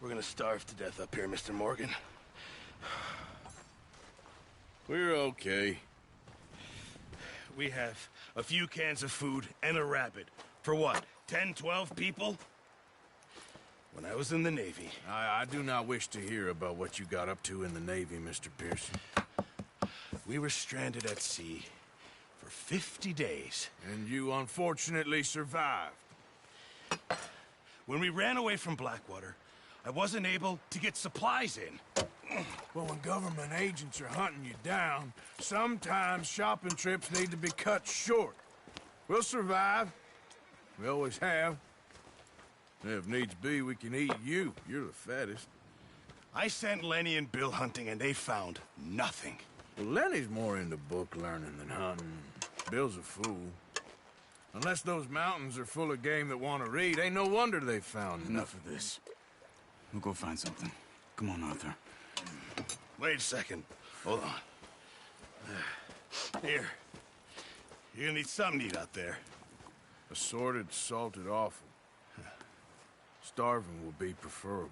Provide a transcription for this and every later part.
We're gonna starve to death up here, Mr. Morgan. We're okay. We have a few cans of food and a rabbit. For what, 10, 12 people? When I was in the Navy... I do not wish to hear about what you got up to in the Navy, Mr. Pearson. We were stranded at sea for 50 days. And you unfortunately survived. When we ran away from Blackwater, I wasn't able to get supplies in. Well, when government agents are hunting you down, sometimes shopping trips need to be cut short. We'll survive. We always have. If needs be, we can eat you. You're the fattest. I sent Lenny and Bill hunting, and they found nothing. Well, Lenny's more into book learning than hunting. Bill's a fool. Unless those mountains are full of game that want to read, ain't no wonder they found Enough of this. We'll go find something. Come on, Arthur. Wait a second. Hold on. Here. You're gonna need something to eat out there. Assorted, salted offal. Starving will be preferable.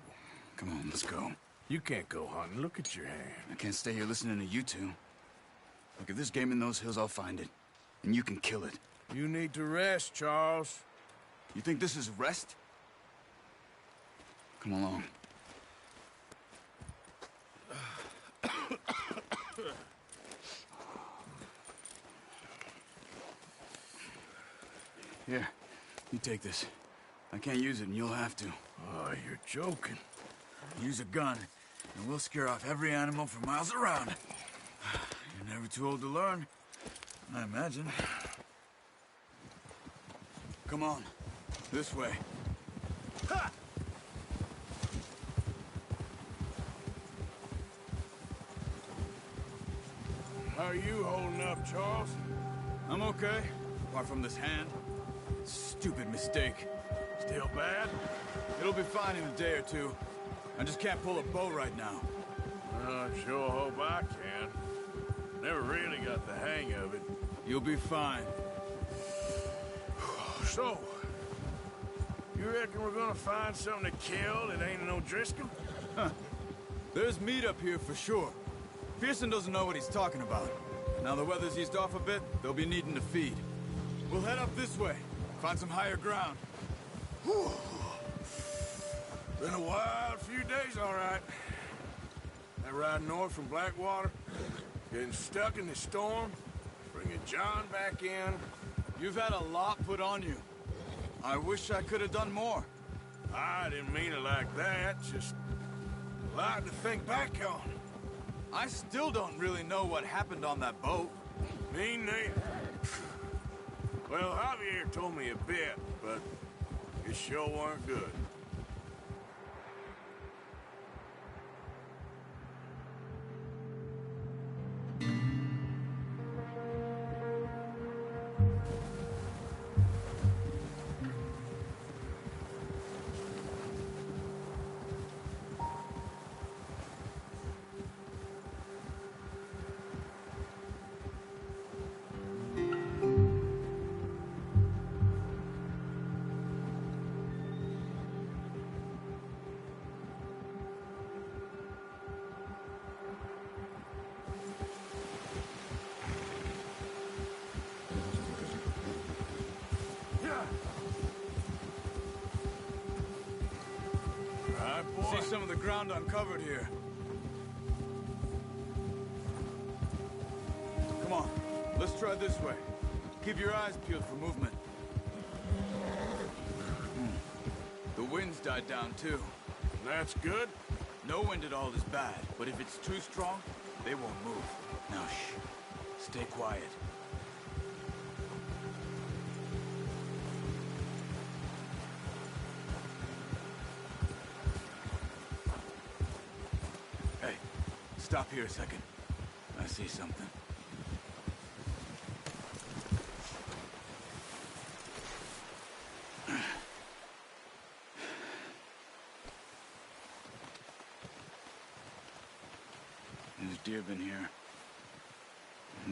Come on, let's go. You can't go hunting. Look at your hand. I can't stay here listening to you two. Look, if there's game in those hills, I'll find it. And you can kill it. You need to rest, Charles. You think this is rest? Come along. Here, you take this. I can't use it, and you'll have to. Oh, you're joking. Use a gun, and we'll scare off every animal for miles around. You're never too old to learn, I imagine. Come on, this way. Ha! How are you holding up, Charles? I'm okay, apart from this hand. Stupid mistake. Still bad? It'll be fine in a day or two. I just can't pull a bow right now. I sure hope I can. Never really got the hang of it. You'll be fine. So, you reckon we're gonna find something to kill that ain't no Driscoll? Huh. There's meat up here for sure. Pearson doesn't know what he's talking about. Now the weather's eased off a bit, they'll be needing to feed. We'll head up this way, find some higher ground. Whew. Been a wild few days, all right. That ride north from Blackwater, getting stuck in the storm, bringing John back in. You've had a lot put on you. I wish I could have done more. I didn't mean it like that, just a lot to think back on. I still don't really know what happened on that boat. Me neither. Well, Javier told me a bit, but it sure weren't good. some of the ground uncovered here. Come on, let's try this way. Keep your eyes peeled for movement. The wind's died down too. That's good. No wind at all is bad, but if it's too strong, they won't move. Now shh. Stay quiet. Hey, stop here a second. I see something. There's deer been here.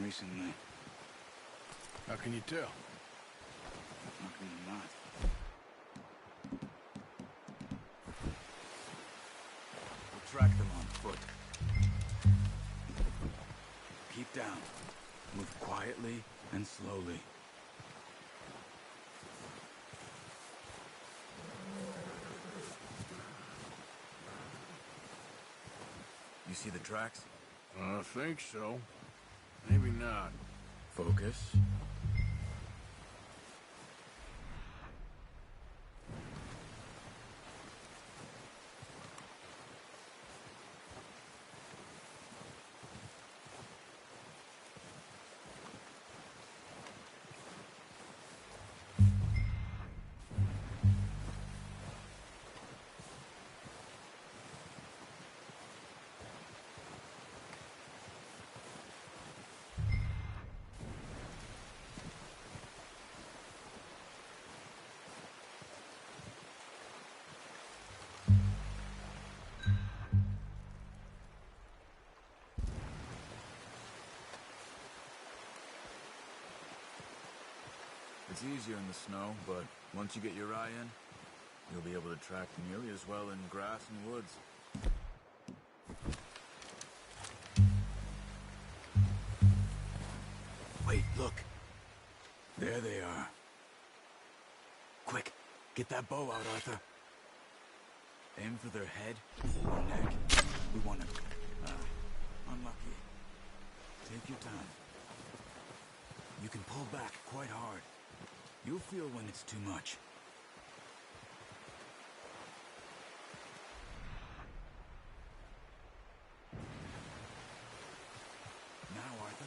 Recently. How can you tell? How can you not? We'll track them on foot. Keep down. Move quietly and slowly. You see the tracks? I think so. Maybe not. Focus. It's easier in the snow, but once you get your eye in, you'll be able to track nearly as well in grass and woods. Wait, look. There they are. Quick, get that bow out, Arthur. Aim for their head or neck. We want to... unlucky. Take your time. You can pull back quite hard. You'll feel when it's too much. Now, Arthur.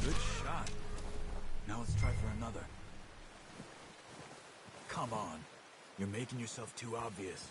Good shot. Now let's try for another. Come on. You're making yourself too obvious.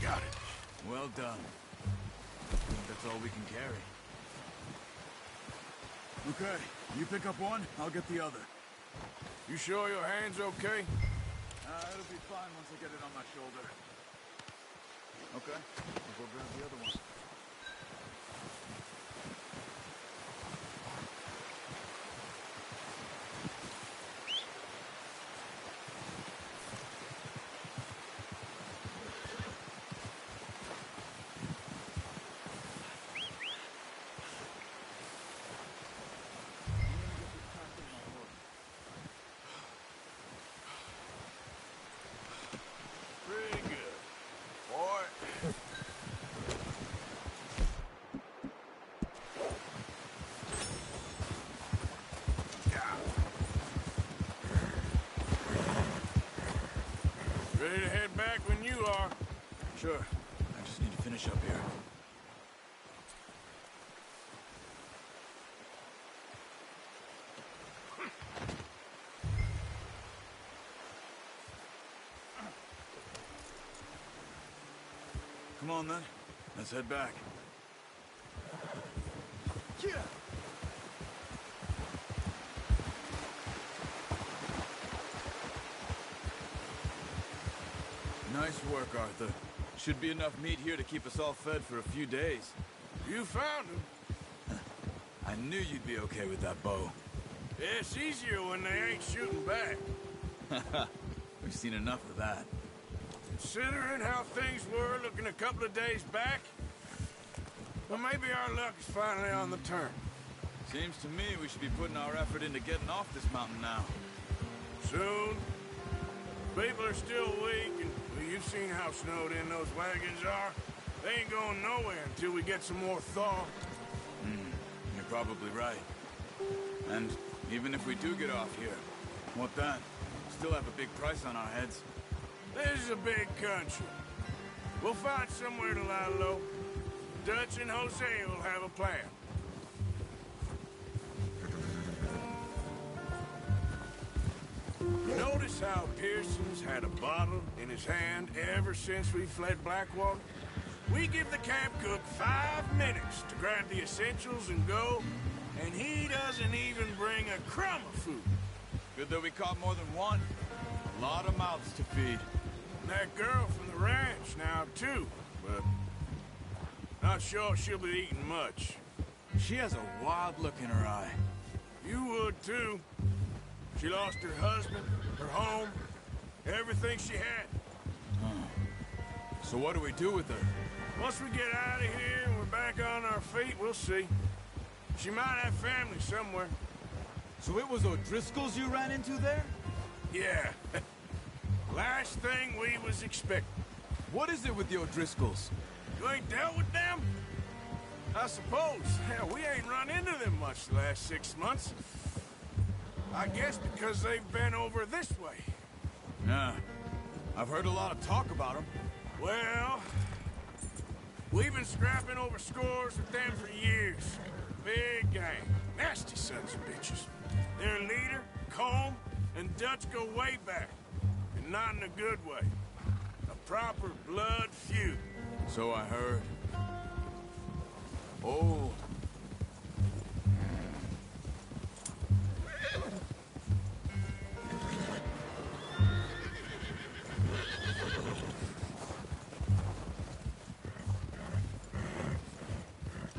Got it. Well done. I think that's all we can carry. Okay, you pick up one, I'll get the other. You sure your hand's okay? It'll be fine once I get it on my shoulder. Okay, I'll go grab the other one. Ready to head back when you are. Sure. I just need to finish up here. Come on, then. Let's head back. Yeah. Nice work, Arthur. Should be enough meat here to keep us all fed for a few days. You found him. I knew you'd be okay with that bow. Yeah, it's easier when they ain't shooting back. We've seen enough of that. Considering how things were looking a couple of days back, well, maybe our luck is finally on the turn. Seems to me we should be putting our effort into getting off this mountain now. Soon. People are still weak, and well, you've seen how snowed in those wagons are. They ain't going nowhere until we get some more thaw. You're probably right. And even if we do get off here, what then? Still have a big price on our heads. This is a big country. We'll find somewhere to lie low. Dutch and Hosea will have a plan. You notice how Pearson's had a bottle in his hand ever since we fled Blackwater? We give the camp cook 5 minutes to grab the essentials and go, and he doesn't even bring a crumb of food. Good that we caught more than one. A lot of mouths to feed. And that girl from the ranch now, too, but not sure she'll be eating much. She has a wild look in her eye. You would, too. She lost her husband, her home, everything she had. So what do we do with her? Once we get out of here and we're back on our feet, we'll see. She might have family somewhere. So it was O'Driscoll's you ran into there? Yeah. Last thing we was expecting. What is it with the O'Driscolls? You ain't dealt with them? I suppose. Hell, we ain't run into them much the last 6 months. I guess because they've been over this way. Yeah. I've heard a lot of talk about them. Well, we've been scrapping over scores with them for years. Big gang. Nasty sons of bitches. Their leader, Colm, and Dutch go way back. And not in a good way. A proper blood feud. So I heard. Oh.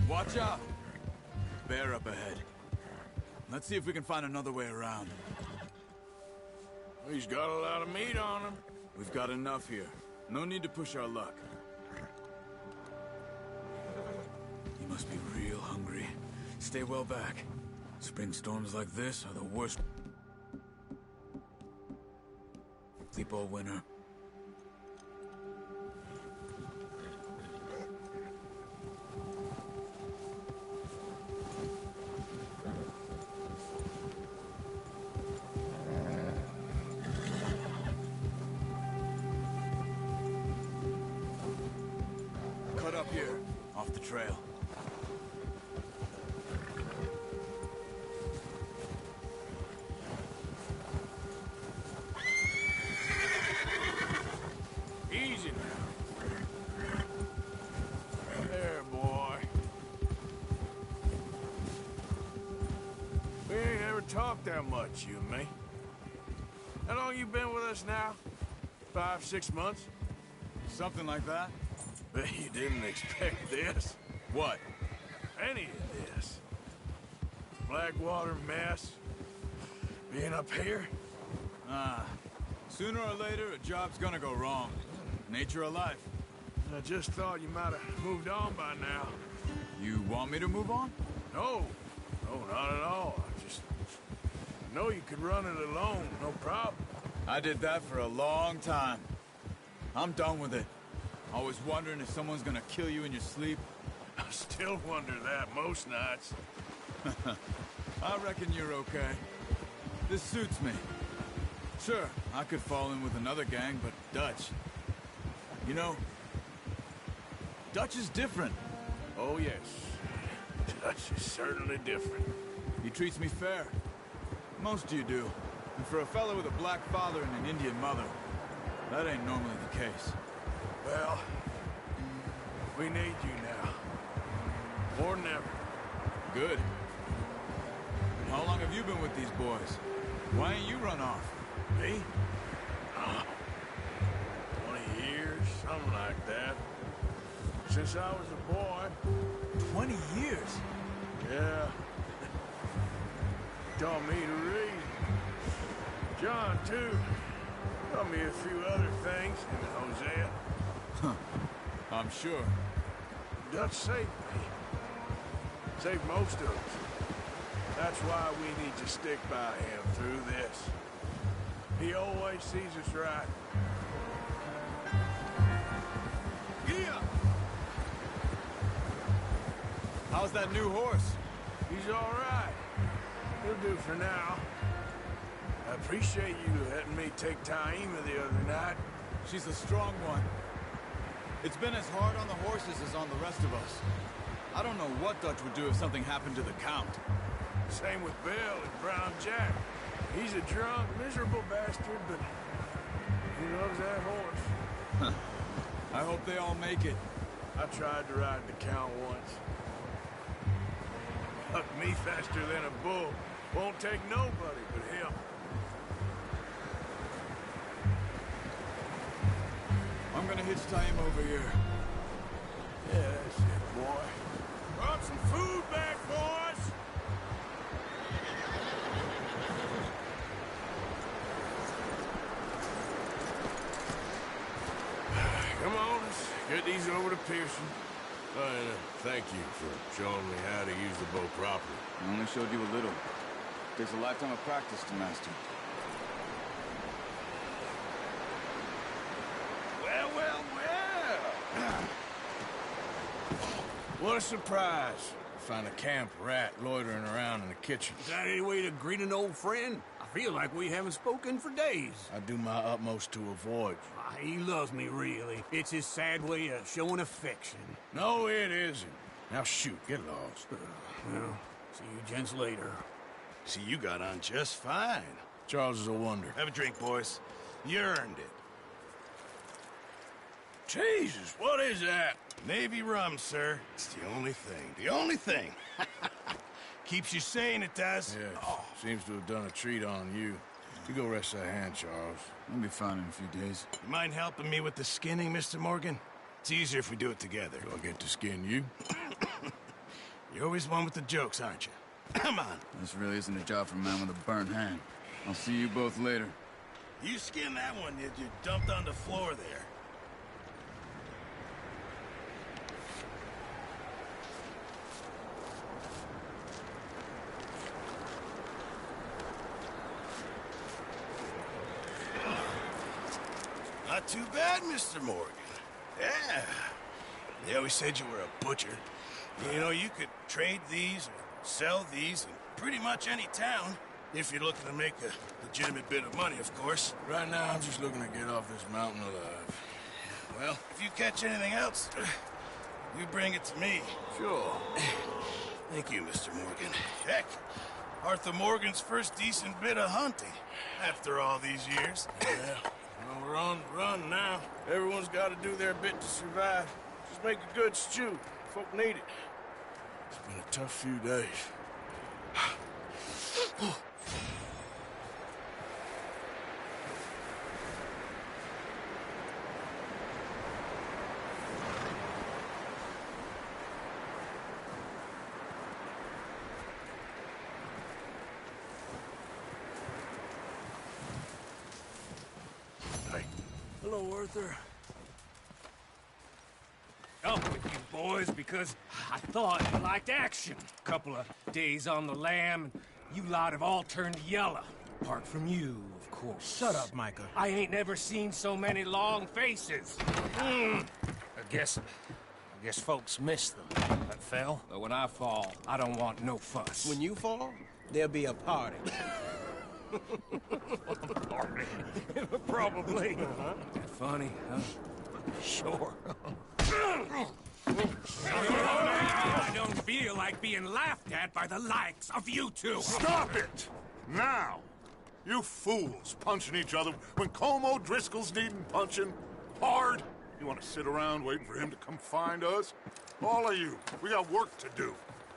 Watch out! Bear up ahead. Let's see if we can find another way around. He's got a lot of meat on him. We've got enough here. No need to push our luck. He must be real hungry. Stay well back. Spring storms like this are the worst. Sleep all winter. Cut up here, off the trail. Easy now. There, boy. We ain't ever talked that much, you and me. How long you been with us now? 5, 6 months? Something like that? Bet you didn't expect this. What? Any of this. Blackwater mess. Being up here. Sooner or later, a job's gonna go wrong. Nature of life. I just thought you might have moved on by now. You want me to move on? No. No, not at all. I know you could run it alone, no problem. I did that for a long time. I'm done with it. Always wondering if someone's gonna kill you in your sleep. I still wonder that most nights. I reckon you're okay. This suits me. Sure, I could fall in with another gang, but Dutch... You know, Dutch is different. Oh, yes. Dutch is certainly different. He treats me fair. Most of you do. And for a fellow with a black father and an Indian mother, that ain't normally the case. Well, we need you now. More than ever. Good. How long have you been with these boys? Why ain't you run off? Me? 20 years, something like that. Since I was a boy. 20 years? Yeah. Taught me to read. John, too. Taught me a few other things in Hosea. I'm sure. Dutch saved me. Saved most of us. That's why we need to stick by him through this. He always sees us right. Gia! How's that new horse? He's all right. He'll do for now. I appreciate you letting me take Taima the other night. She's a strong one. It's been as hard on the horses as on the rest of us. I don't know what Dutch would do if something happened to the Count. Same with Bill and Brown Jack. He's a drunk, miserable bastard, but he loves that horse. I hope they all make it. I tried to ride the Count once. Hucked me faster than a bull. Won't take nobody but him. I'm gonna hitch Taima over here. Yeah, that's it, boy. Brought some food back, boys! Come on, let's get these over to Pearson. And thank you for showing me how to use the bow properly. I only showed you a little. Takes a lifetime of practice to master. Well, well, well! What a surprise. Find a camp rat loitering around in the kitchen. Is that any way to greet an old friend? I feel like we haven't spoken for days. I do my utmost to avoid you. He loves me, really. It's his sad way of showing affection. No, it isn't. Now shoot, get lost. Well, see you gents later. See, you got on just fine. Charles is a wonder. Have a drink, boys. You earned it. Jesus, what is that? Navy rum, sir. It's the only thing. The only thing. Keeps you sane, it does. Yeah, seems to have done a treat on you. You go rest that hand, Charles. I'll be fine in a few days. You mind helping me with the skinning, Mr. Morgan? It's easier if we do it together. Do I get to skin you? You're always one with the jokes, aren't you? Come on. This really isn't a job for a man with a burnt hand. I'll see you both later. You skinned that one, did you? Dumped on the floor there. Not too bad, Mr. Morgan. Yeah. They always said you were a butcher. You know, you could trade these or sell these in pretty much any town. If you're looking to make a legitimate bit of money, of course. Right now, I'm just looking to get off this mountain alive. Well, if you catch anything else, you bring it to me. Sure. Thank you, Mr. Morgan. Heck, Arthur Morgan's first decent bit of hunting after all these years. Yeah. Well, we're on the run now. Everyone's got to do their bit to survive. Just make a good stew. Folk need it. It's been a tough few days. Hey. Hello, Arthur. Up with you boys because I thought you liked action. Couple of days on the lam, and you lot have all turned yellow. Apart from you, of course. Shut up, Micah. I ain't never seen so many long faces. I guess folks miss them. That fell. But when I fall, I don't want no fuss. When you fall, there'll be a party. Probably. That funny, huh? Sure. I don't feel like being laughed at by the likes of you two. Stop it! Now! You fools punching each other when Colm O'Driscoll's needing punching hard. You want to sit around waiting for him to come find us? All of you, we got work to do.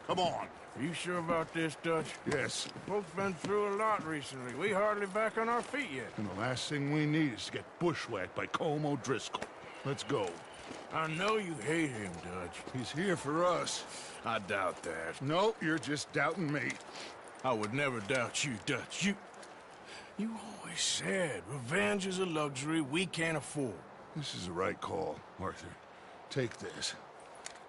Come on. You sure about this, Dutch? Yes. Folks been through a lot recently. We hardly back on our feet yet. And the last thing we need is to get bushwhacked by Colm O'Driscoll. Let's go. I know you hate him, Dutch. He's here for us. I doubt that. No, you're just doubting me. I would never doubt you, Dutch. You always said revenge is a luxury we can't afford. This is the right call, Arthur. Take this.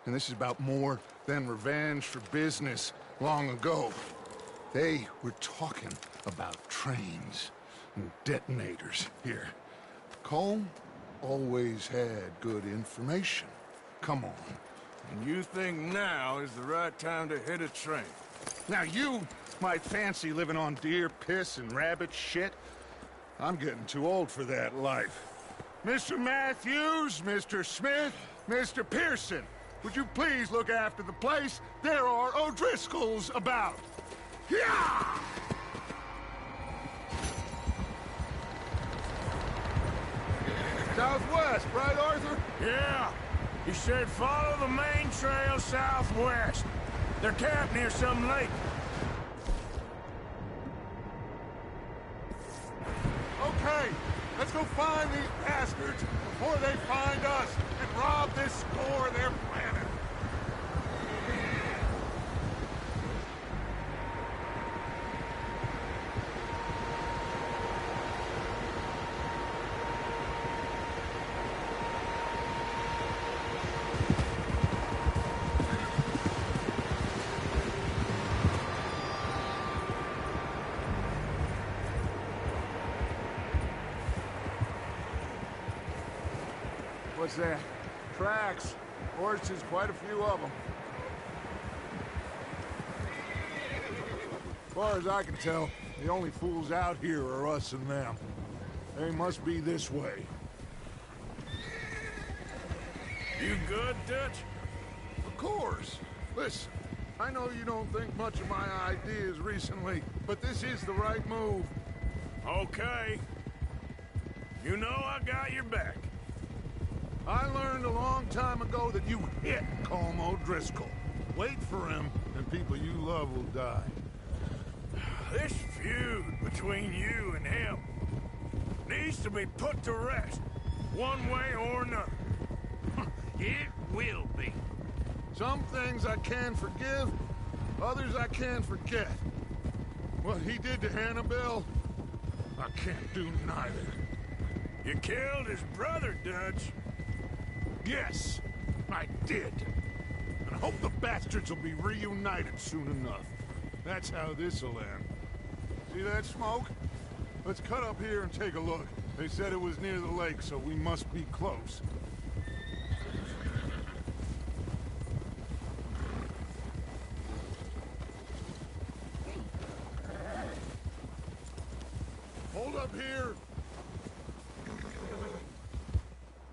And this is about more than revenge for business long ago. They were talking about trains and detonators here. Colm always had good information. Come on. And you think now is the right time to hit a train? Now you might fancy living on deer piss and rabbit shit. I'm getting too old for that life. Mr. Matthews, Mr. Smith, Mr. Pearson, would you please look after the place? There are O'Driscolls about. Yeah! Southwest, right, Arthur? Yeah. He said follow the main trail southwest. They're camped near some lake. Okay, let's go find these bastards before they find us and rob this store they're planning. What's that? Tracks. Horses, quite a few of them. As far as I can tell, the only fools out here are us and them. They must be this way. You good, Dutch? Of course. Listen, I know you don't think much of my ideas recently, but this is the right move. Okay. You know I got your back. I learned a long time ago that you hit Colm O'Driscoll. Wait for him, and people you love will die. This feud between you and him needs to be put to rest, one way or another. It will be. Some things I can forgive, others I can't forget. What he did to Annabelle, I can't do neither. You killed his brother, Dutch. Yes, I did. And I hope the bastards will be reunited soon enough. That's how this'll end. See that smoke? Let's cut up here and take a look. They said it was near the lake, so we must be close. Hold up here.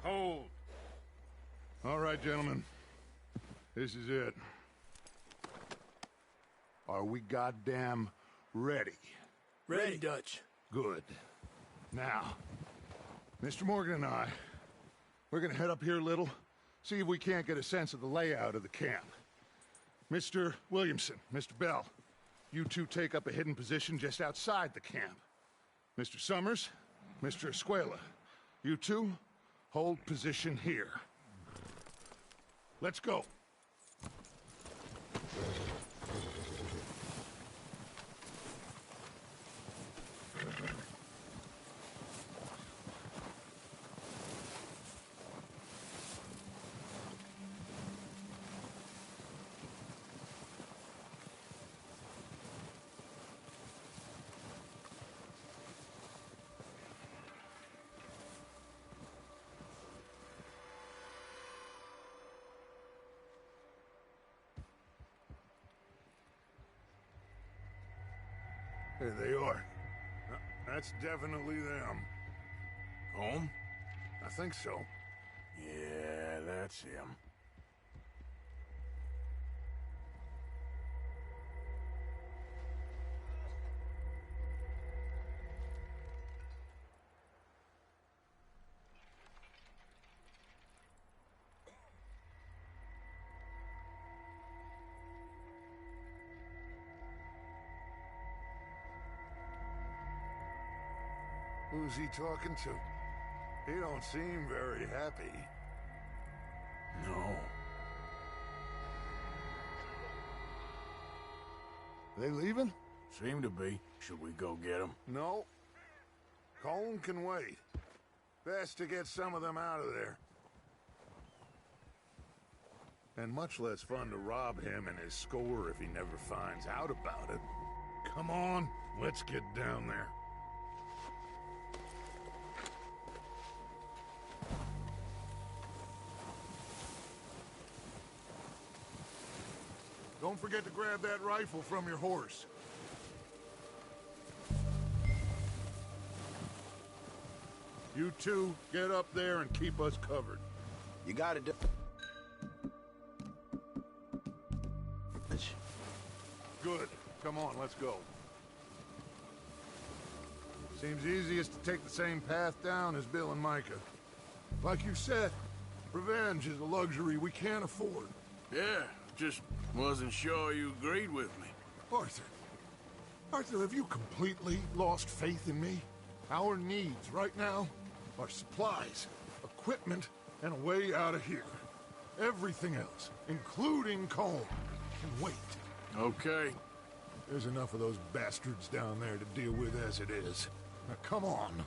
Hold. All right, gentlemen. This is it. Are we goddamn ready? Ready, Dutch. Good. Now, Mr. Morgan and I, we're gonna head up here a little, see if we can't get a sense of the layout of the camp. Mr. Williamson, Mr. Bell, you two take up a hidden position just outside the camp. Mr. Summers, Mr. Escuela, you two hold position here. Let's go. There they are. That's definitely them. Home? I think so. Yeah, that's him. Who's he talking to? He don't seem very happy. No. They leaving? Seem to be. Should we go get him? No. Colm can wait. Best to get some of them out of there. And much less fun to rob him and his score if he never finds out about it. Come on, let's get down there. Don't forget to grab that rifle from your horse. You two, get up there and keep us covered. You gotta do... Good. Come on, let's go. Seems easiest to take the same path down as Bill and Micah. Like you said, revenge is a luxury we can't afford. Yeah, just wasn't sure you agreed with me. Arthur. Arthur, have you completely lost faith in me? Our needs right now are supplies, equipment, and a way out of here. Everything else, including Colm, can wait. Okay. There's enough of those bastards down there to deal with as it is. Now, come on.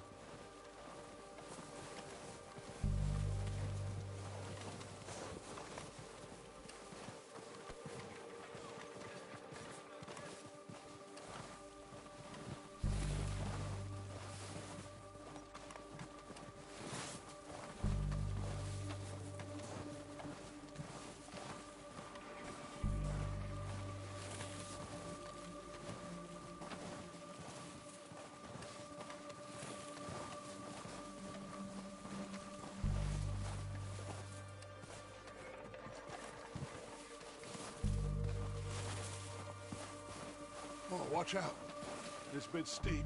Oh, watch out. This bit's steep.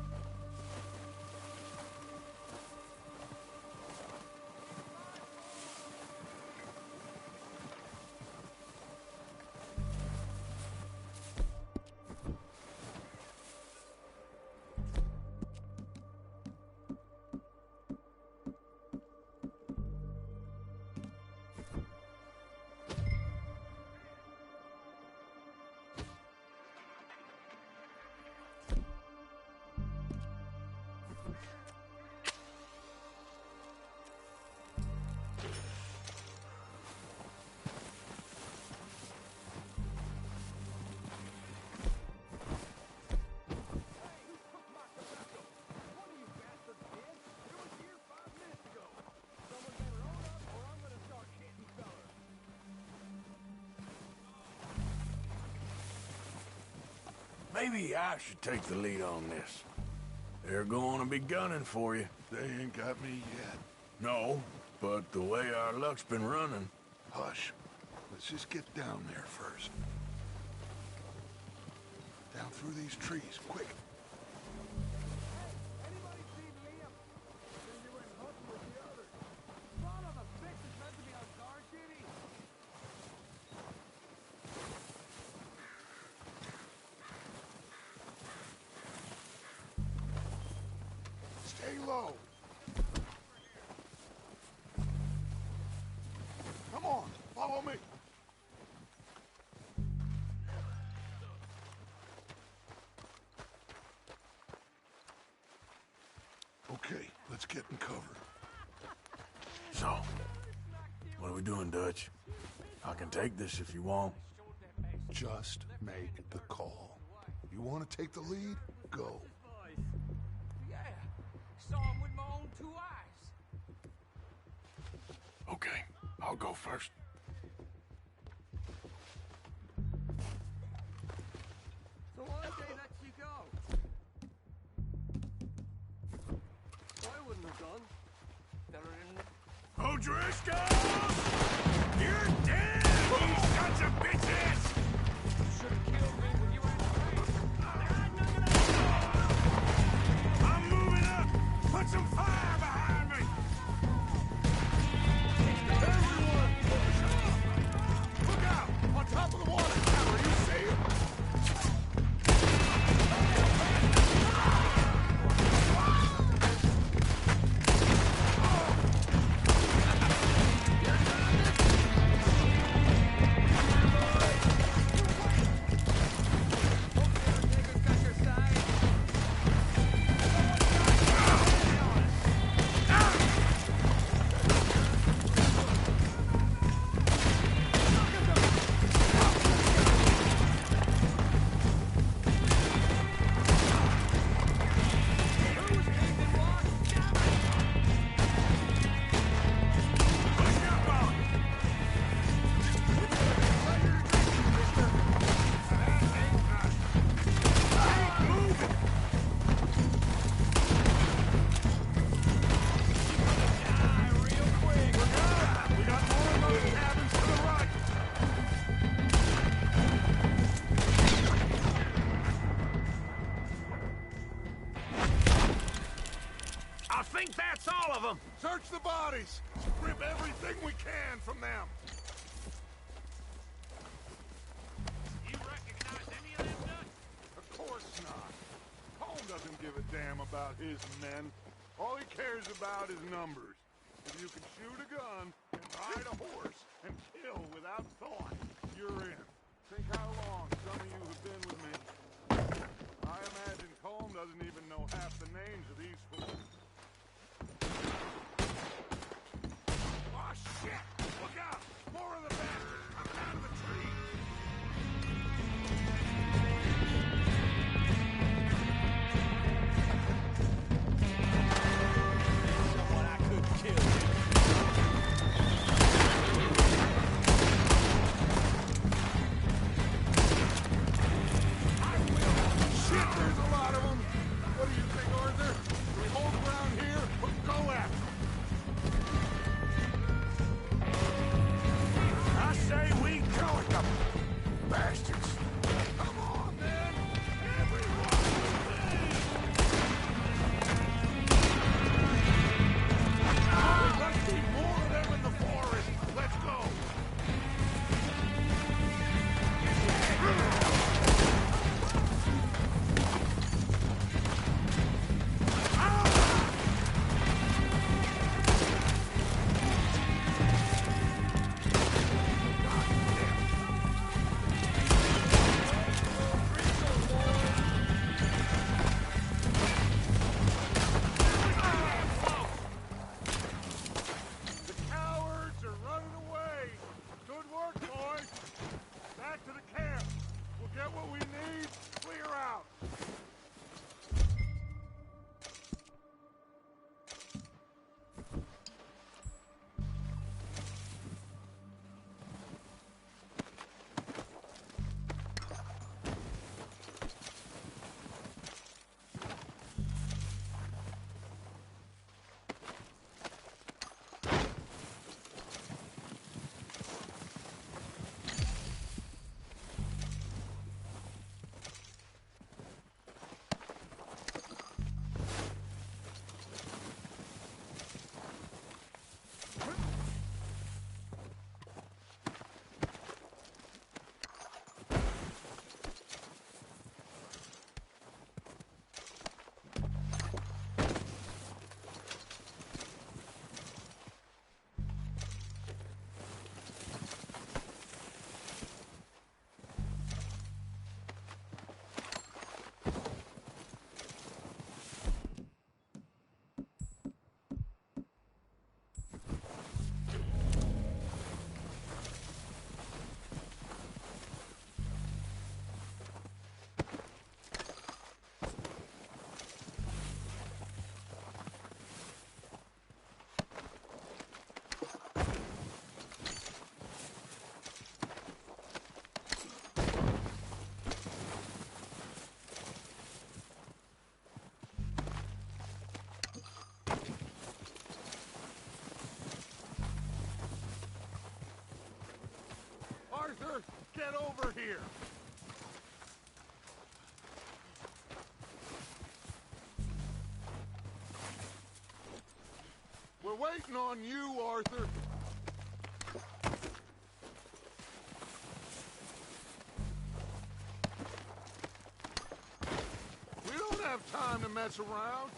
Maybe I should take the lead on this. They're going to be gunning for you. They ain't got me yet. No, but the way our luck's been running... Hush. Let's just get down there first. Down through these trees, quick. Stay low. Come on, follow me. Okay, let's get in cover. So, what are we doing, Dutch? I can take this if you want. Just make the call. You want to take the lead? Go. Yeah, saw him with my own 2 eyes. Okay, I'll go first. So why they let you go? O'Driscoll! You're dead, you sons of bitches! I'm moving up! Put some fire behind me! Everyone, push up! Look out! On top of the water tower, you see it? I think that's all of them! Search the bodies! Rip everything we can from them! You recognize any of them, Dutch? Of course not. Colm doesn't give a damn about his men. All he cares about is numbers. If you can shoot a gun and ride a horse and kill without thought, you're in. Think how long some of you have been with me. I imagine Colm doesn't even know half the names of these fools. Oh, shit! Look out! More of the bastards coming out of the trees! Someone I could kill. Shit, there's a lot of them! What do you think, Arthur? Do we hold ground here or go after them? get over here! We're waiting on you, Arthur. We don't have time to mess around.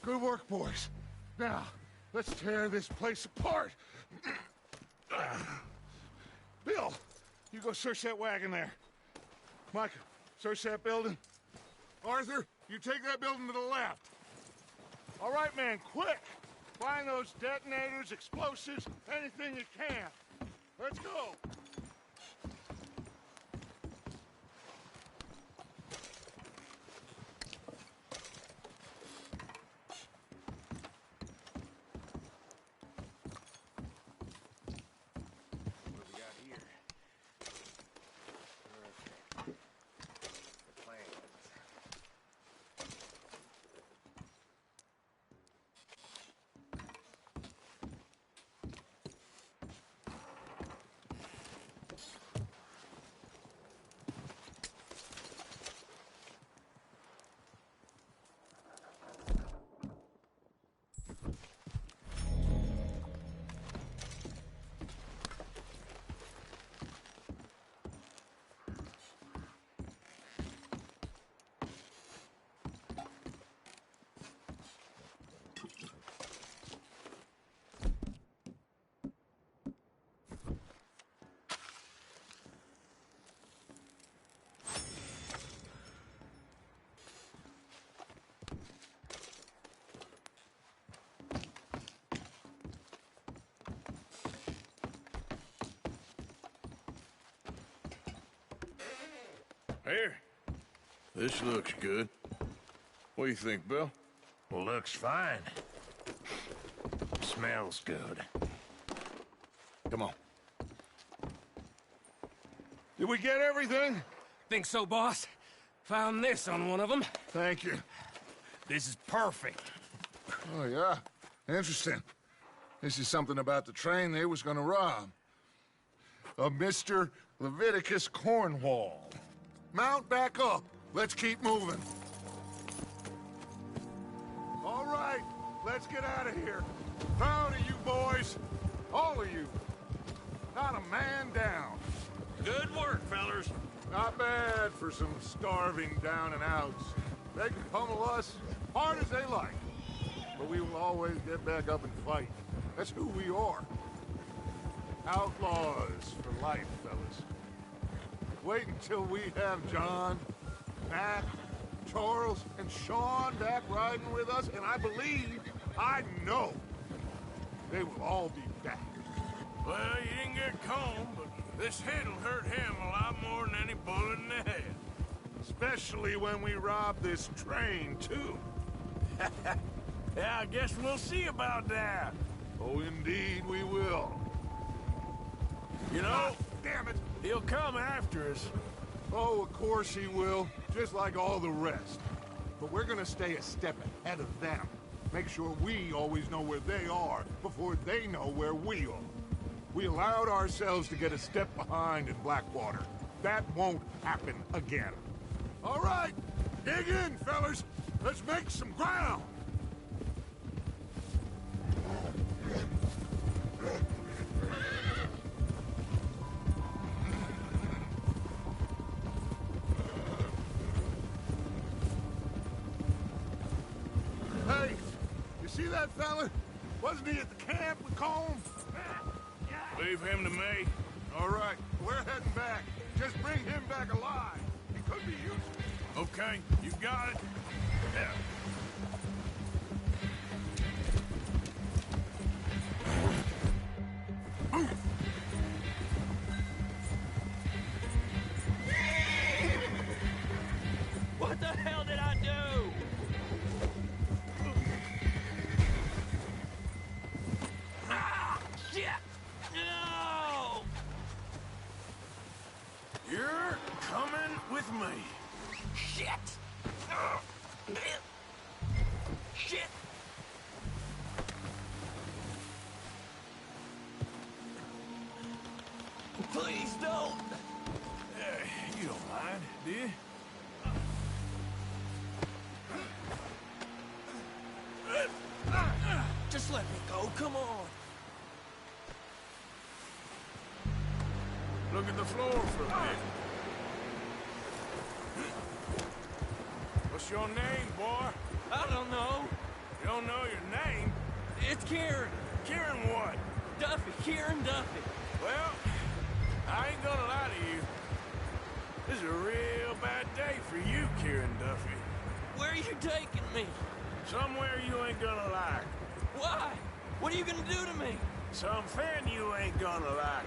Good work, boys. Now, let's tear this place apart. Bill, you go search that wagon there. Mike, search that building. Arthur, you take that building to the left. All right, man, quick! Find those detonators, explosives, anything you can. Let's go! Here. This looks good. What do you think, Bill? Looks fine. Smells good. Come on. Did we get everything? Think so, boss? Found this on one of them. Thank you. This is perfect. Oh, yeah? Interesting. This is something about the train they was gonna rob. Of Mr. Leviticus Cornwall. Mount back up. Let's keep moving. All right, let's get out of here. Proud of you boys. All of you. Not a man down. Good work, fellers. Not bad for some starving down and outs. They can pummel us hard as they like. But we will always get back up and fight. That's who we are. Outlaws for life, fellas. Wait until we have John, Matt, Charles, and Sean back riding with us, and I believe, I know, they will all be back. Well, you didn't get Combe, but this hit'll hurt him a lot more than any bullet in the head. Especially when we rob this train, too. Yeah, I guess we'll see about that. Oh, indeed we will. You know, Damn it! he'll come after us. Oh, of course he will, just like all the rest. But we're gonna stay a step ahead of them. Make sure we always know where they are before they know where we are. We allowed ourselves to get a step behind in Blackwater. That won't happen again. All right, dig in, fellas. Let's make some ground. see that fella? Wasn't he at the camp with Colm? Leave him to me. All right, we're heading back. Just bring him back alive. He could be useful. Okay, you got it. Yeah. What the hell did I do? Ah, shit! No! You're coming with me. Shit! Shit! Please don't! You don't mind, do you? Just let me go, come on! Look at the floor for a bit. What's your name, boy? I don't know. You don't know your name? It's Kieran. Kieran what? Duffy. Kieran Duffy. Well, I ain't gonna lie to you. This is a real bad day for you, Kieran Duffy. Where are you taking me? Somewhere you ain't gonna like. Why? What are you gonna do to me? Something you ain't gonna like.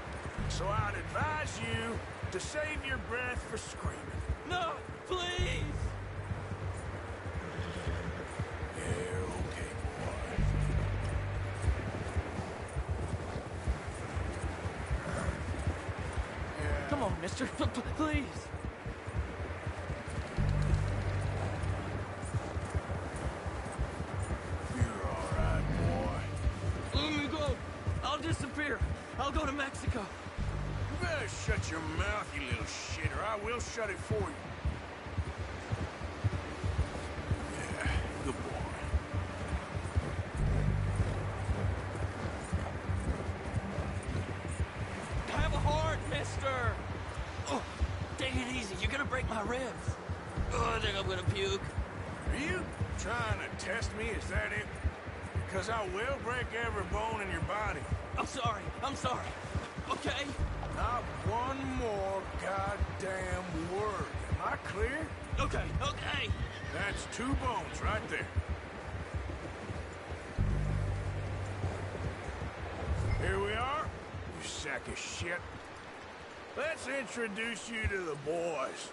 So I'd advise you to save your breath for screaming. No, please! Yeah, okay, boy. Yeah. Come on, mister. Please. You're all right, boy. Let me go. I'll disappear. I'll go to Mexico. You better shut your mouth, you little shit, or I will shut it for you. Yeah, good boy. Have a heart, mister. Oh, take it easy. You're gonna break my ribs. Oh, I think I'm gonna puke. Are you trying to test me? Is that it? Because I will break every bone in your body. I'm sorry. I'm sorry. Okay? Not one more goddamn word. Am I clear? Okay. Okay. That's 2 bones right there. Here we are, you sack of shit. Let's introduce you to the boys.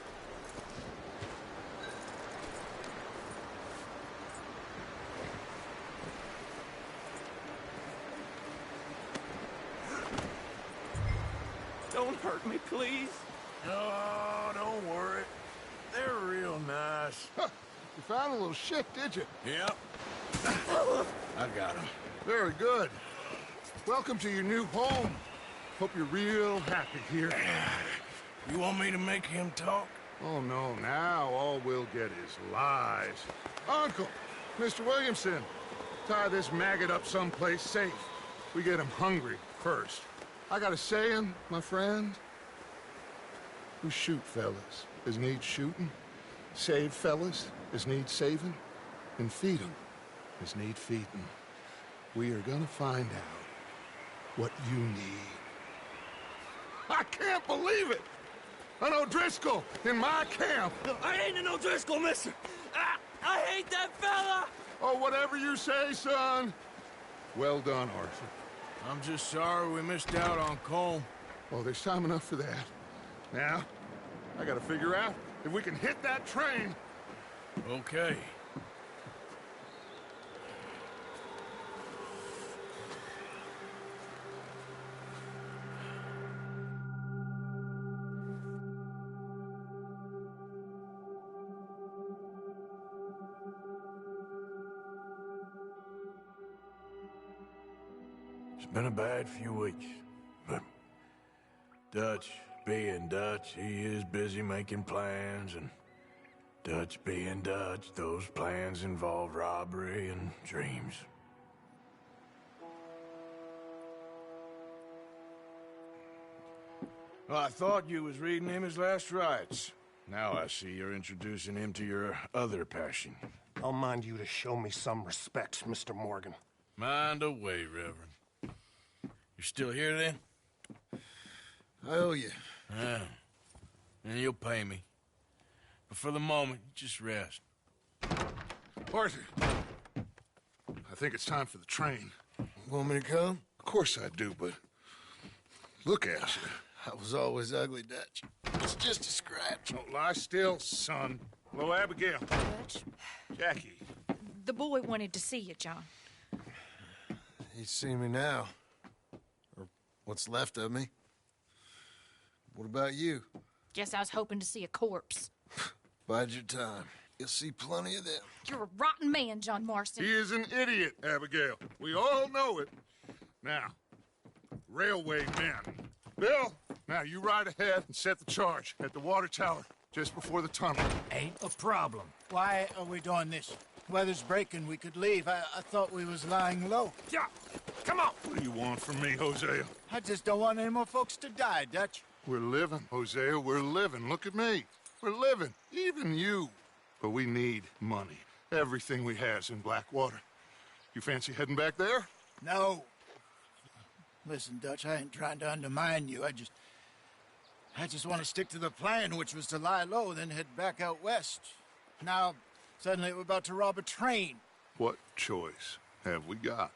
Don't hurt me, please. Oh, don't worry. They're real nice. Huh. You found a little shit, did you? Yep. I got him. Very good. Welcome to your new home. Hope you're real happy here. You want me to make him talk? Oh, no, now all we'll get is lies. Uncle, Mr. Williamson, tie this maggot up someplace safe. We get him hungry first. I got a saying, my friend. We shoot fellas as need shooting, save fellas as need saving, and feed 'em as need feeding. We are gonna find out what you need. I can't believe it! An O'Driscoll in my camp! I ain't an O'Driscoll, mister! I hate that fella! Oh, whatever you say, son. Well done, Arthur. I'm just sorry we missed out on Colm. Oh, there's time enough for that. Now, I gotta figure out if we can hit that train. Okay. It's been a bad few weeks, but Dutch being Dutch, he is busy making plans, and Dutch being Dutch, those plans involve robbery and dreams. Well, I thought you was reading him his last rites. Now I see you're introducing him to your other passion. I'll mind you to show me some respect, Mr. Morgan. Mind away, Reverend. You're still here, then? I owe you. Yeah. And you'll pay me. But for the moment, just rest. Arthur, I think it's time for the train. Want me to come? Of course I do, but look at you. I was always ugly, Dutch. It's just a scratch. Don't lie still, son. Hello, Abigail. Dutch, Jackie. the boy wanted to see you, John. He's seen me now. Or what's left of me. What about you? Guess I was hoping to see a corpse. Bide your time. You'll see plenty of them. You're a rotten man, John Marston. He is an idiot, Abigail. We all know it. Now, railway men. Bill, now you ride ahead and set the charge at the water tower just before the tunnel. Ain't a problem. Why are we doing this? Weather's breaking. We could leave. I thought we was lying low. Yeah, come on. What do you want from me, Hosea? I just don't want any more folks to die, Dutch. We're living, Hosea. We're living. Look at me. We're living. Even you. But we need money. Everything we has in Blackwater. You fancy heading back there? No. Listen, Dutch, I ain't trying to undermine you. I just want to stick to the plan, which was to lie low, then head back out west. Now, suddenly we're about to rob a train. What choice have we got?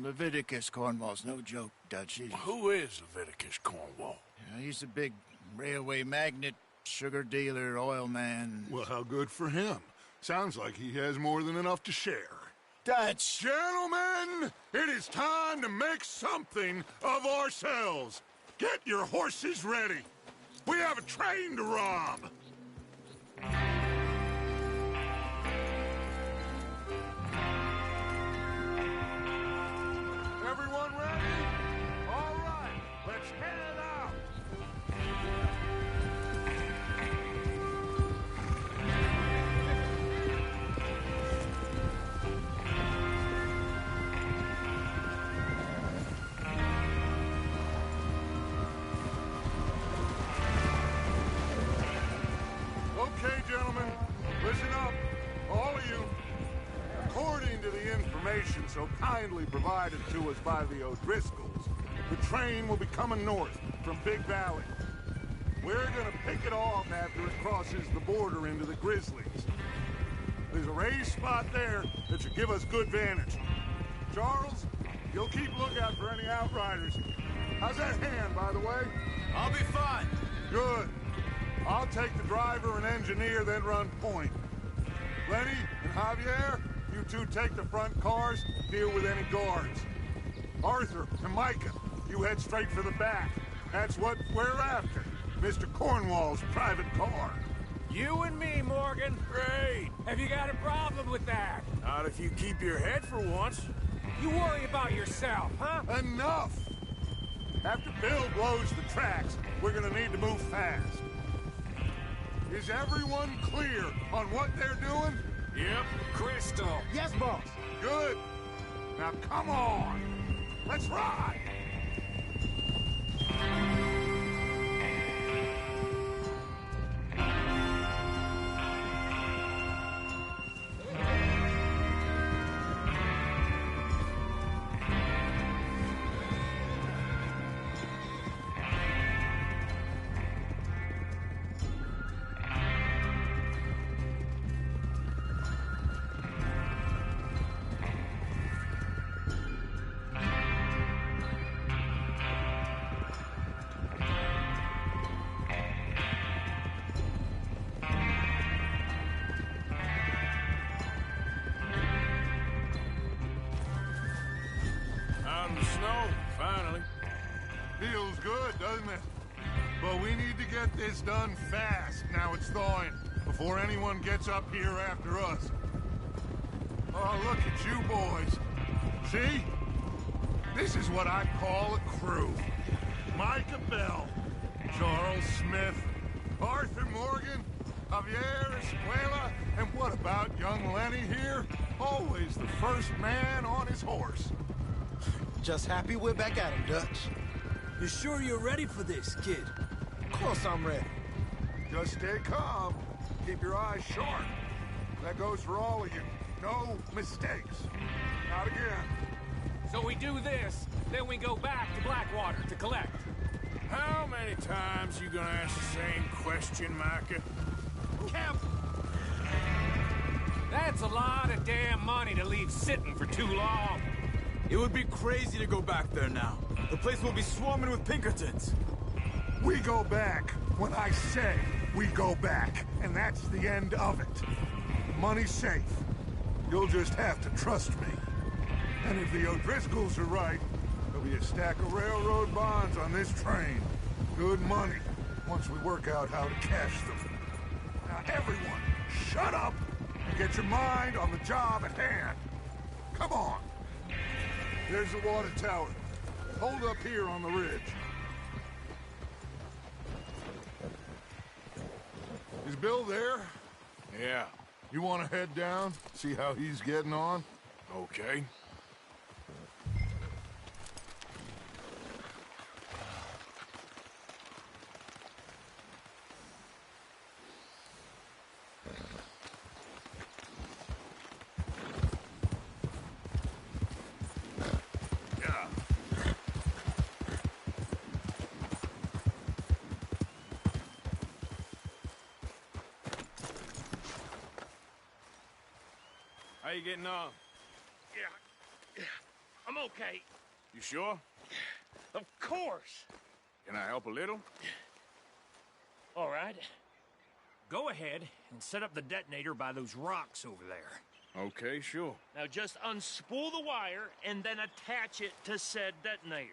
Leviticus Cornwall's no joke, Dutch. Who is Leviticus Cornwall? He's a big railway magnate, sugar dealer, oil man. Well, how good for him. Sounds like he has more than enough to share. Dutch! Gentlemen, it is time to make something of ourselves. Get your horses ready. We have a train to rob. Everyone ready? All right, let's head out. Okay, gentlemen, listen up, all of you. According to the information so kindly provided to us by the O'Driscolls, the train will be coming north from Big Valley. We're gonna pick it off after it crosses the border into the Grizzlies. There's a raised spot there that should give us good vantage. Charles, you'll keep lookout for any outriders. How's that hand, by the way? I'll be fine. Good. I'll take the driver and engineer, then run point. Lenny and Javier, you two take the front cars, deal with any guards. Arthur and Micah, you head straight for the back. That's what we're after. Mr. Cornwall's private car. You and me, Morgan. Great. Have you got a problem with that? Not if you keep your head for once. You worry about yourself, huh? Enough! After Bill blows the tracks, we're gonna need to move fast. Is everyone clear on what they're doing? Yep. Crystal. Yes, boss. Good. Now come on. Let's ride. Out in the snow, finally. Feels good, doesn't it? But we need to get this done fast, now it's thawing, before anyone gets up here after us. Oh, look at you boys. See? This is what I call a crew. Micah Bell, Charles Smith, Arthur Morgan, Javier Escuela, and what about young Lenny here? Always the first man on his horse. Just happy we're back at him, Dutch. You sure you're ready for this, kid? Of course I'm ready. Just stay calm. Keep your eyes sharp. That goes for all of you. No mistakes. Not again. So we do this, then we go back to Blackwater to collect. How many times you gonna ask the same question, Micah? Kemp! That's a lot of damn money to leave sitting for too long. It would be crazy to go back there now. The place will be swarming with Pinkertons. We go back when I say we go back, and that's the end of it. Money's safe. You'll just have to trust me. And if the O'Driscolls are right, there'll be a stack of railroad bonds on this train. Good money, once we work out how to cash them. Now everyone, shut up and get your mind on the job at hand. Come on. There's the water tower. Hold up here on the ridge. Is Bill there? Yeah. You want to head down, see how he's getting on? Okay. How you getting on? Yeah, I'm okay. You sure? Of course. Can I help a little? All right. Go ahead and set up the detonator by those rocks over there. Okay, sure. Now just unspool the wire and then attach it to said detonator.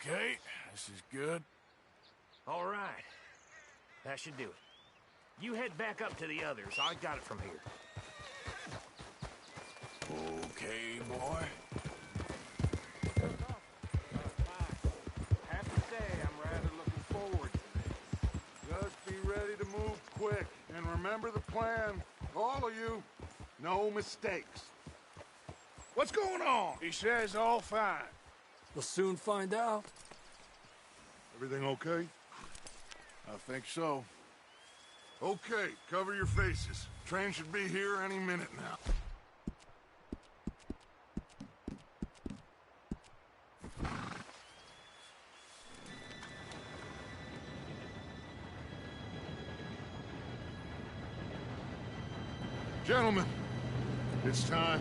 Okay, this is good. All right. That should do it. You head back up to the others. I got it from here. Okay, boy. Have to say, I'm rather looking forward to this. Just be ready to move quick, and remember the plan. All of you, no mistakes. What's going on? He says all fine. We'll soon find out. Everything okay? I think so. Okay, cover your faces. Train should be here any minute now. Gentlemen, it's time.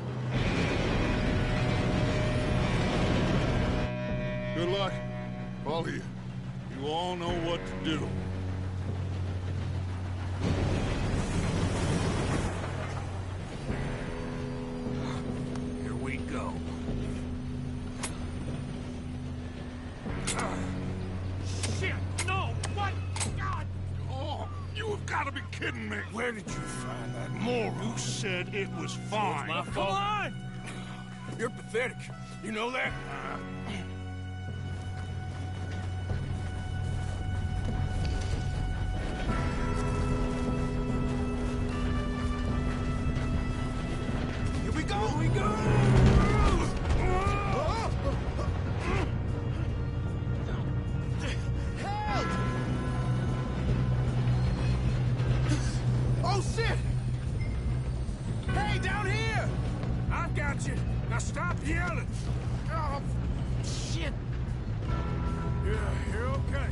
Good luck, all of you. You all know what to do. Here we go. Shit! No! What? God! Oh, you have got to be kidding me. Where did you find that moron? Who said it was fine? My Come fault. on! You're pathetic. You know that? Here we go! Here we go! Help! Oh, shit! Hey, down here! I've got you. Now stop yelling. Oh, shit. You're okay.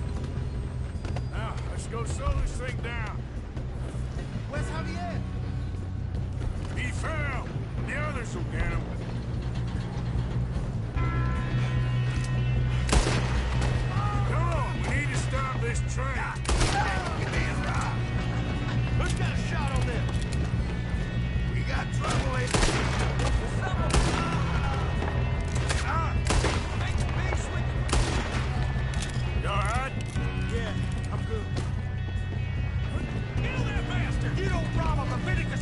Now, let's go slow this thing down. Where's Javier? He fell. The others will get him. Come on, we need to stop this train. You're being robbed. Who's got a shot on them? We got trouble here. You alright? Yeah, I'm good. Kill that bastard! You don't rob a Leviticus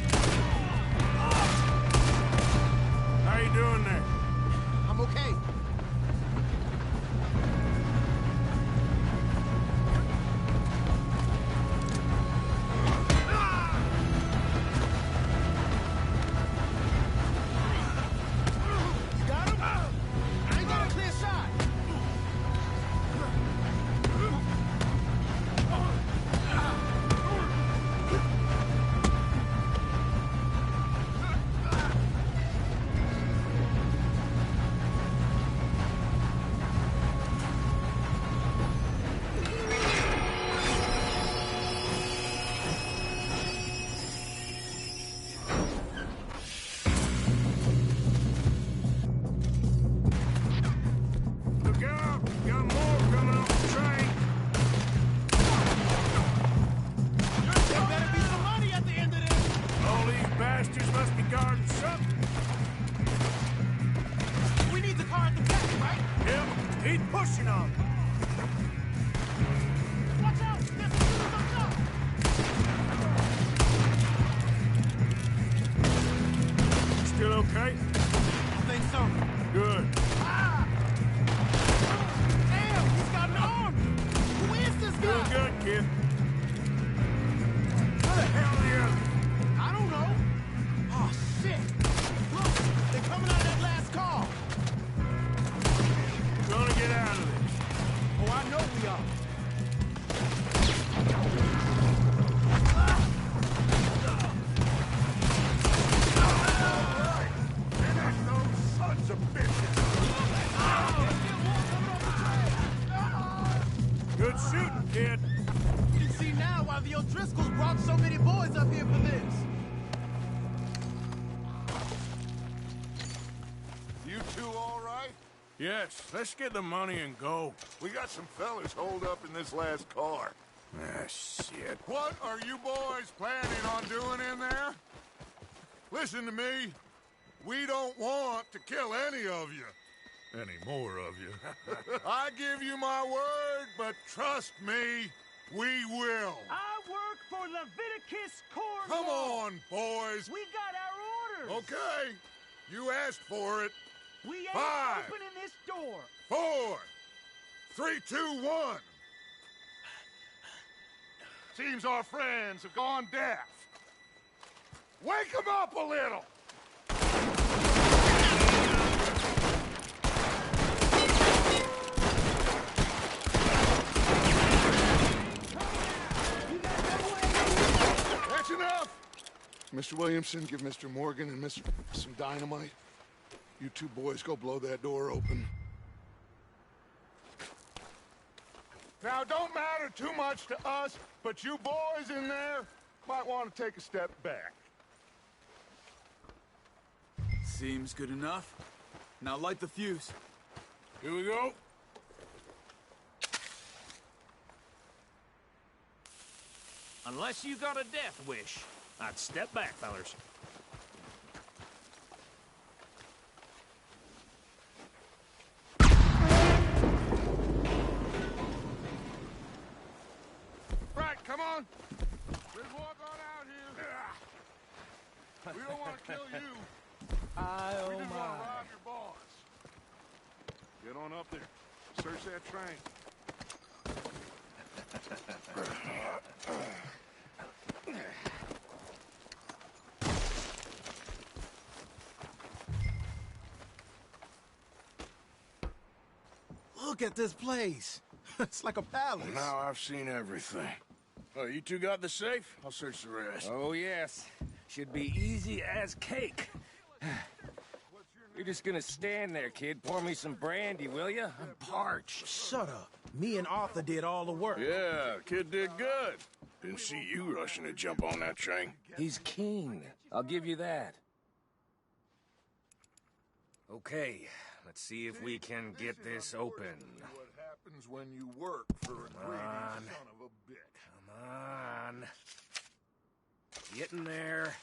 Keep pushing on. Watch out! There's shooters up top! Still okay? I think so. Good. Ah! Damn, he's got an arm! Who is this guy? Doing good, kid. Where the hell are you? I don't know. Oh, shit! Look, they're coming out of that last car. Gonna get out of this. Oh, I know we are. Finish those sons of bitches. Good shooting, kid. You can see now why the O'Driscolls brought so many boys up here for this. You two all right? Yes, let's get the money and go. We got some fellas holed up in this last car. Ah, shit. What are you boys planning on doing in there? Listen to me. We don't want to kill any of you. Any more of you? I give you my word, but trust me, we will. I work for Leviticus Corps. Come on, boys. We got our orders. Okay. You asked for it. We ain't 5, opening this door. 4, 3, 2, 1. Seems our friends have gone deaf. Wake them up a little. That's enough. Mr. Williamson, give Mr. Morgan and Mr. some dynamite. You two boys go blow that door open. Now, it don't matter too much to us, but you boys in there might want to take a step back. Seems good enough. Now light the fuse. Here we go. Unless you got a death wish, I'd step back, fellers. Right, come on. Let's walk on out here. We don't want to kill you. We just want to rob your boss. Get on up there. Search that train. Look at this place. It's like a palace. Now I've seen everything. Oh, you two got the safe? I'll search the rest. Oh, yes. Should be easy as cake. You're just gonna stand there, kid. Pour me some brandy, will you? I'm parched. Shut up. Me and Arthur did all the work. Yeah, kid did good. Didn't see you rushing to jump on that train. He's keen. I'll give you that. Okay, let's see if we can get this open. What happens when you work for a greedy son of a bitch? Come on. Get in there.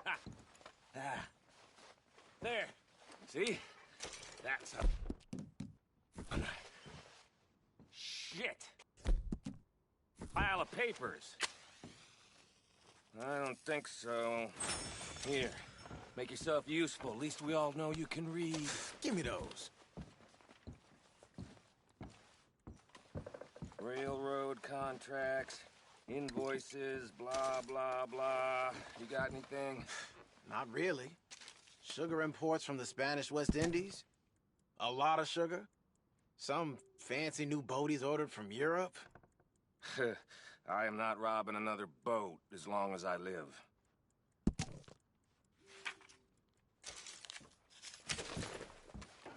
Ha. Ah. There. See? That's a... Shit. Pile of papers. I don't think so. Here. Make yourself useful. At least we all know you can read. Give me those. Railroad contracts, invoices, blah, blah, blah. You got anything? Not really. Sugar imports from the Spanish West Indies. A lot of sugar. Some fancy new boat he's ordered from Europe. I am not robbing another boat as long as I live.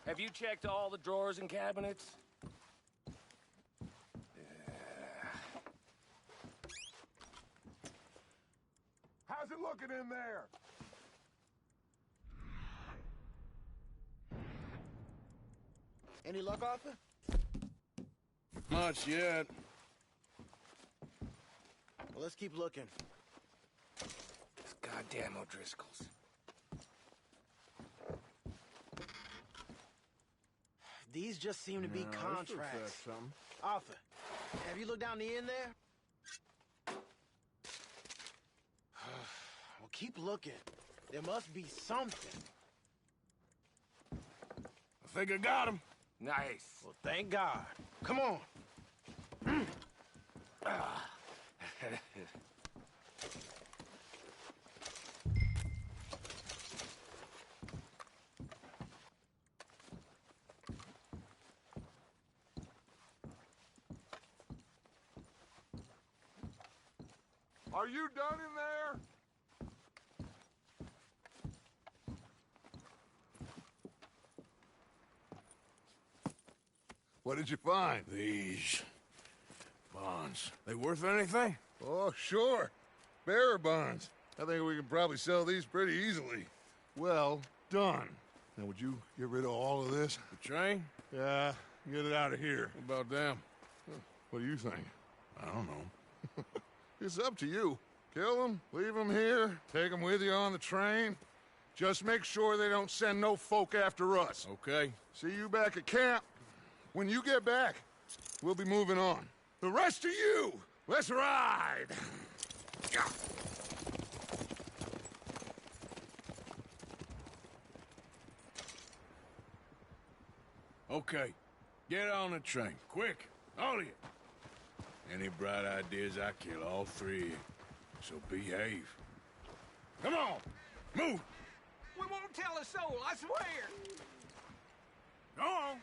Have you checked all the drawers and cabinets? How's it looking in there? Any luck, Arthur? Much yet. Well, let's keep looking. These goddamn O'Driscolls. These just seem to be No, this looks like contracts. something. Arthur, have you looked down the end there? Well, keep looking. There must be something. I think I got him. Nice. Well, thank God. Come on. Are you done in there? What did you find? These bonds. They worth anything? Oh, sure. Bearer bonds. I think we can probably sell these pretty easily. Well done. Now, would you get rid of all of this? The train? Yeah, get it out of here. What about them? What do you think? I don't know. It's up to you. Kill them, leave them here, take them with you on the train. Just make sure they don't send no folk after us. Okay. See you back at camp. When you get back, we'll be moving on. The rest of you, let's ride! Okay. Get on the train. Quick. All of you. Any bright ideas, I kill all three of you. So behave. Come on! Move! We won't tell a soul, I swear! Go on!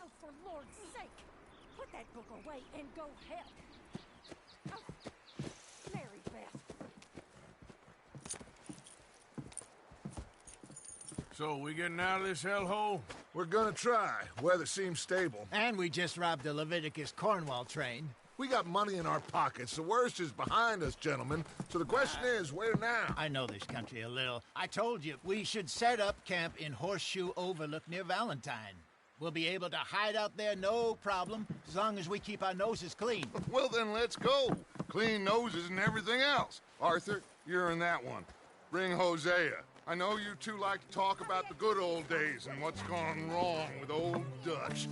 Oh, for Lord's sake! Put that book away and go help! Oh, Mary Beth! So, we getting out of this hellhole? We're gonna try. Weather seems stable. And we just robbed the Leviticus Cornwall train. We got money in our pockets. The worst is behind us, gentlemen. So the question is, where now? I know this country a little. I told you, we should set up camp in Horseshoe Overlook near Valentine. We'll be able to hide out there no problem, as long as we keep our noses clean. Well, then let's go. Clean noses and everything else. Arthur, you're in that one. Bring Hosea. I know you two like to talk about the good old days and what's gone wrong with old Dutch.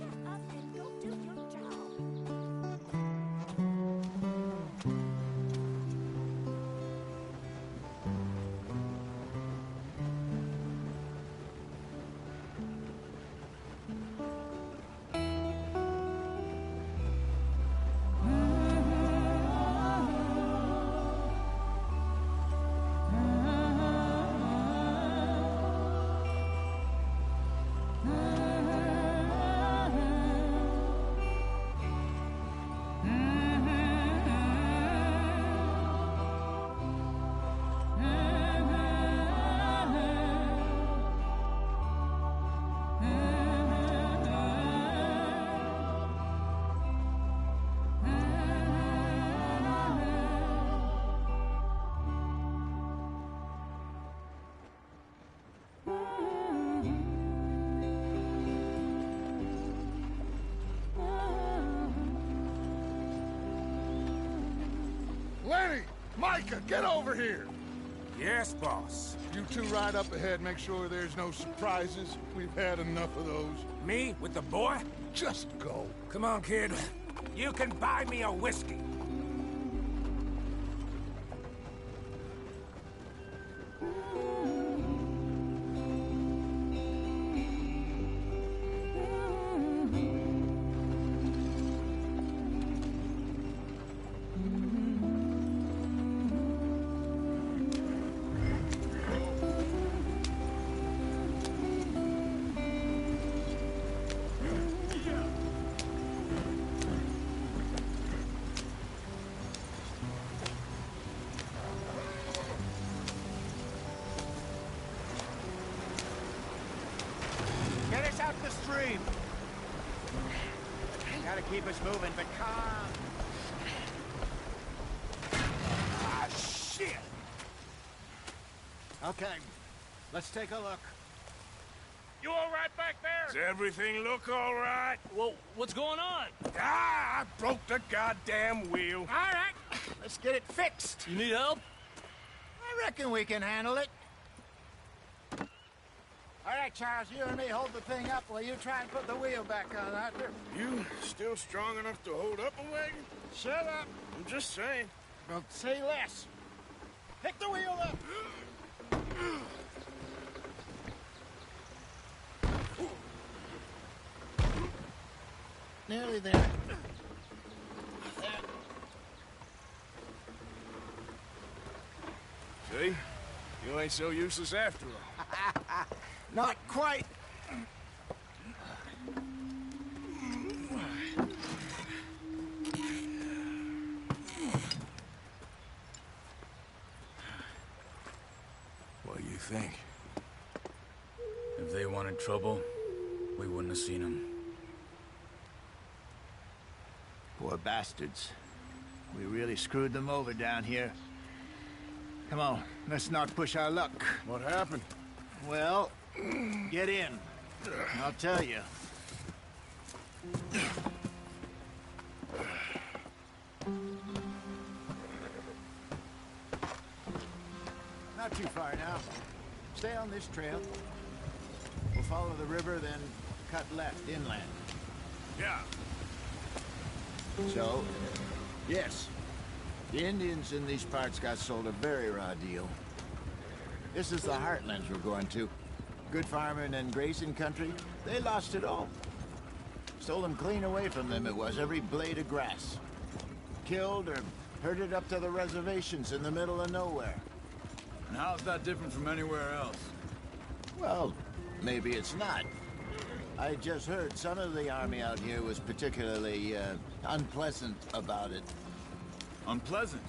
Lenny! Micah, get over here! Yes, boss. You two ride up ahead, make sure there's no surprises. We've had enough of those. Me? With the boy? Just go. Come on, kid. You can buy me a whiskey. Get us out the stream. Gotta keep us moving, but calm. Ah, shit! Okay, let's take a look. You all right back there? Does everything look all right? Well, what's going on? Ah, I broke the goddamn wheel. All right, let's get it fixed. You need help? I reckon we can handle it. All right, Charles, you and me hold the thing up while you try and put the wheel back on, Arthur. You still strong enough to hold up a wagon? Shut up. I'm just saying. Well, say less. Pick the wheel up. Nearly there. See? You ain't so useless after all. Not quite. What do you think? If they wanted trouble, we wouldn't have seen them. Poor bastards. We really screwed them over down here. Come on, let's not push our luck. What happened? Well, get in. I'll tell you. Not too far now. Stay on this trail. We'll follow the river, then cut left inland. Yeah. So, yes, the Indians in these parts got sold a very raw deal. This is the heartlands we're going to. Good farming and grazing country, they lost it all. Stole them clean away from them, it was, every blade of grass. Killed or herded up to the reservations in the middle of nowhere. And how's that different from anywhere else? Well, maybe it's not. I just heard some of the army out here was particularly, unpleasant about it. Unpleasant?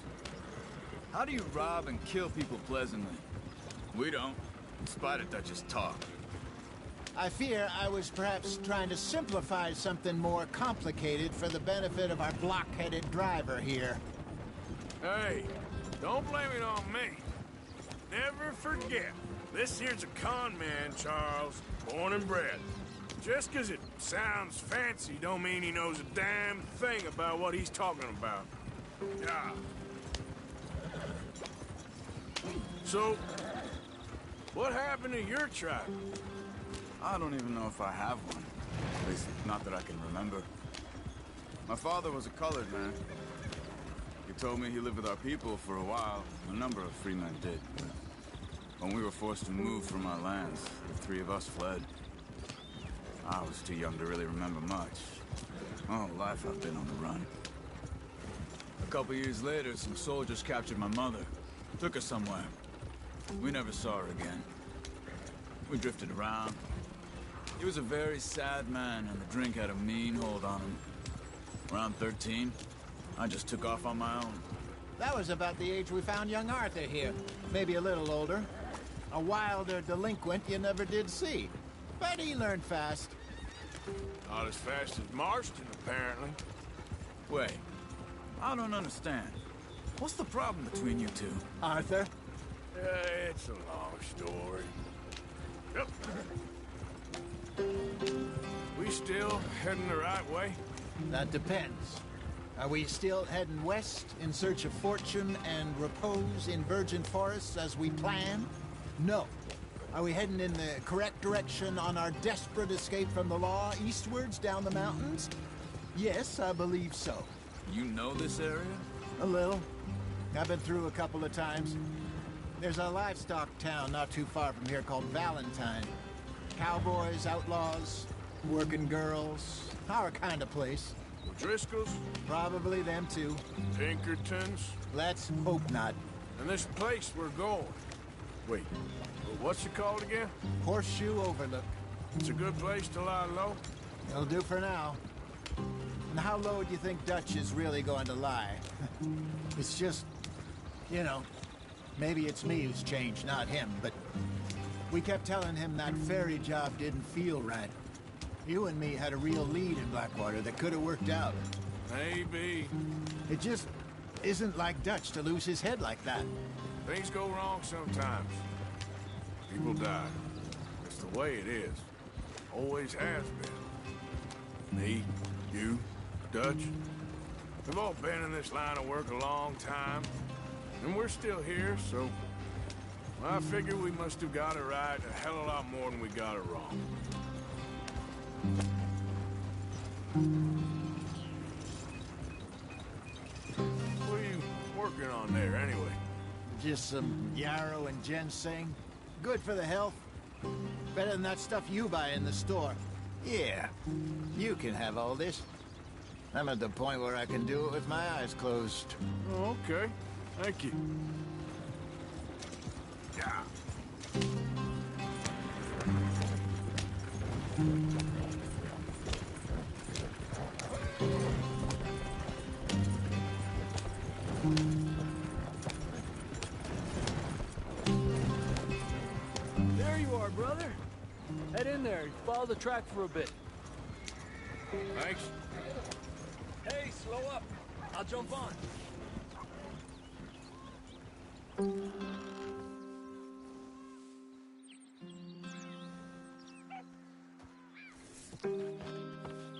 How do you rob and kill people pleasantly? We don't, in spite of Dutch's talk. I fear I was perhaps trying to simplify something more complicated for the benefit of our block-headed driver here. Hey, don't blame it on me. Never forget, this here's a con man, Charles, born and bred. Just 'cause it sounds fancy don't mean he knows a damn thing about what he's talking about. Yeah. So, What happened to your tribe? I don't even know if I have one. At least, not that I can remember. My father was a colored man. He told me he lived with our people for a while. A number of free men did, but when we were forced to move from our lands, the three of us fled. I was too young to really remember much. My whole life I've been on the run. A couple years later, some soldiers captured my mother. Took her somewhere. We never saw her again. We drifted around. He was a very sad man, and the drink had a mean hold on him. Around 13, I just took off on my own. That was about the age we found young Arthur here. Maybe a little older. A wilder delinquent you never did see. But he learned fast. Not as fast as Marston, apparently. Wait, I don't understand. What's the problem between you two? Arthur? It's a long story. Yep. We still heading the right way? That depends. Are we still heading west in search of fortune and repose in virgin forests as we planned? No. Are we heading in the correct direction on our desperate escape from the law eastwards down the mountains? Yes, I believe so. You know this area? A little. I've been through a couple of times. There's a livestock town not too far from here called Valentine. Cowboys, outlaws, working girls, our kind of place. Driscolls? Probably them too. Pinkertons? Let's hope not. And this place we're going. Wait, what's it called again? Horseshoe Overlook. It's a good place to lie low? It'll do for now. And how low do you think Dutch is really going to lie? It's just, you know, maybe it's me who's changed, not him, but we kept telling him that ferry job didn't feel right. You and me had a real lead in Blackwater that could have worked out. Maybe. It just isn't like Dutch to lose his head like that. Things go wrong sometimes. People die. It's the way it is. Always has been. Me, you, Dutch. We've all been in this line of work a long time. And we're still here, so... well, I figure we must have got it right a hell of a lot more than we got it wrong. What are you working on there, anyway? Just some yarrow and ginseng. Good for the health. Better than that stuff you buy in the store. Yeah, you can have all this. I'm at the point where I can do it with my eyes closed. Oh, okay. Thank you. Yeah. There you are, brother. Head in there and follow the track for a bit. Thanks. Hey, slow up. I'll jump on.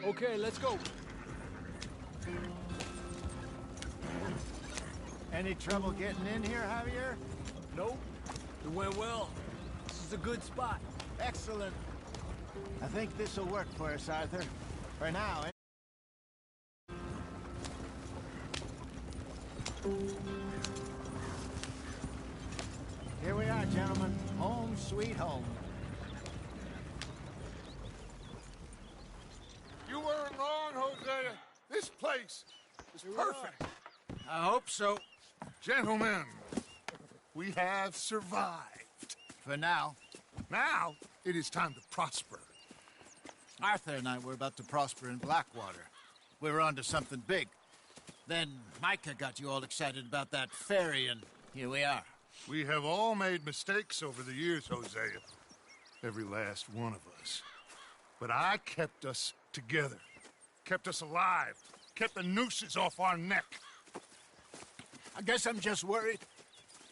Okay, let's go. Any trouble getting in here, Javier? Nope. It went well. This is a good spot. Excellent. I think this'll work for us, Arthur. For now, eh? Here we are, gentlemen. Home sweet home. You weren't wrong, Hosea. This place is perfect. I hope so. Gentlemen, we have survived. For now. Now, it is time to prosper. Arthur and I were about to prosper in Blackwater. We were onto something big. Then Micah got you all excited about that ferry, and here we are. We have all made mistakes over the years, Hosea. Every last one of us. But I kept us together. Kept us alive. Kept the nooses off our neck. I guess I'm just worried.